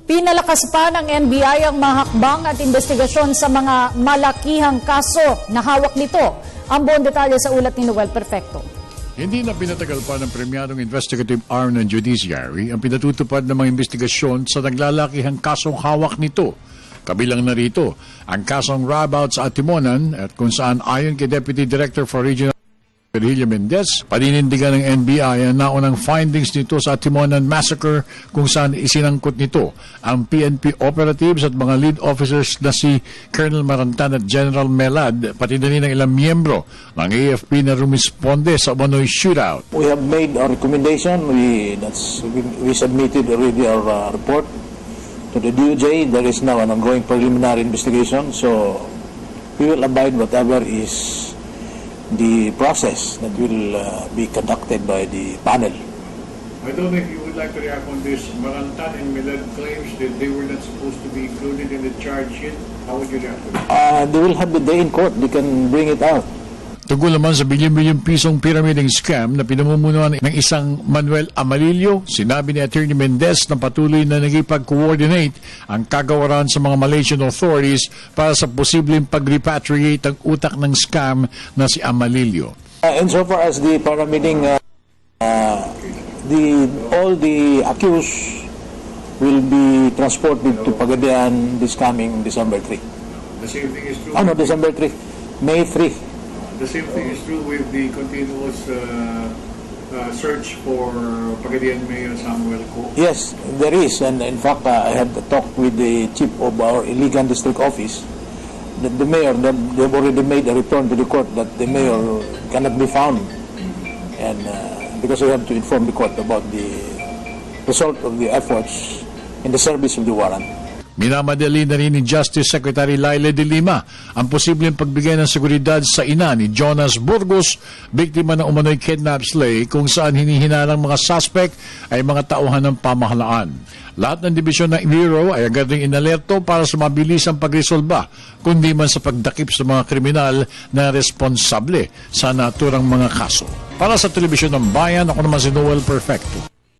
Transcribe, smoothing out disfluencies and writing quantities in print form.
Pinalakas pa ng NBI ang mahakbang at investigasyon sa mga malakihang kaso na hawak nito. Ang buong detalye sa ulat ni Noel Perfecto. Hindi na pinatagal pa ng premyadong investigative arm ng judiciary ang pinatutupad ng mga investigasyon sa naglalakihang kasong hawak nito. Kabilang na rito ang kasong rob-out sa Atimonan at kung saan ayon kay Deputy Director for Regional Virgilio Mendez, paninindigan ng NBI ang naunang findings nito sa Atimonan Massacre kung saan isinangkot nito ang PNP operatives at mga lead officers na si Colonel Marantan at General Melad, pati na rin ang ilang miyembro ng AFP na rumisponde sa umano'y shootout. We have made our recommendation. We submitted already our report to the DOJ. There is now an ongoing preliminary investigation, so we will abide whatever is the process that will be conducted by the panel. I don't know if you would like to react on this. Marantan and Melad claims that they were not supposed to be included in the charge sheet. How would you react to that? They will have the day in court. They can bring it out. Tungkol naman sa bilyon-bilyong pisong pyramiding scam na pinamumunuan ng isang Manuel Amalillo, sinabi ni Attorney Mendez na patuloy na nagipag-coordinate ang kagawaran sa mga Malaysian authorities para sa posibleng pag-repatriate ang utak ng scam na si Amalillo. Insofar as the pyramiding, all the accused will be transported to Pagadian this coming December 3. The same thing is true. No, December 3. May 3. The same thing is true with the continuous search for Pagadian Mayor Samuel Ko. Yes, there is. And in fact, I had a talk with the chief of our Iligan District Office. The mayor, they've already made a return to the court that the mayor cannot be found. And because we have to inform the court about the result of the efforts in the service of the warrant. Minamadali na rin ni Justice Secretary Laila de Lima ang posibleng pagbigay ng seguridad sa ina ni Jonas Burgos, biktima ng umano'y kidnap slay kung saan hinihinalang mga suspect ay mga tauhan ng pamahalaan. Lahat ng dibisyon ng Bureau ay agad ring inalerto para sa mabilisang pagresolba, kundi man sa pagdakip sa mga kriminal na responsable sa naturang mga kaso. Para sa Telebisyon ng Bayan, ako naman si Noel Perfecto.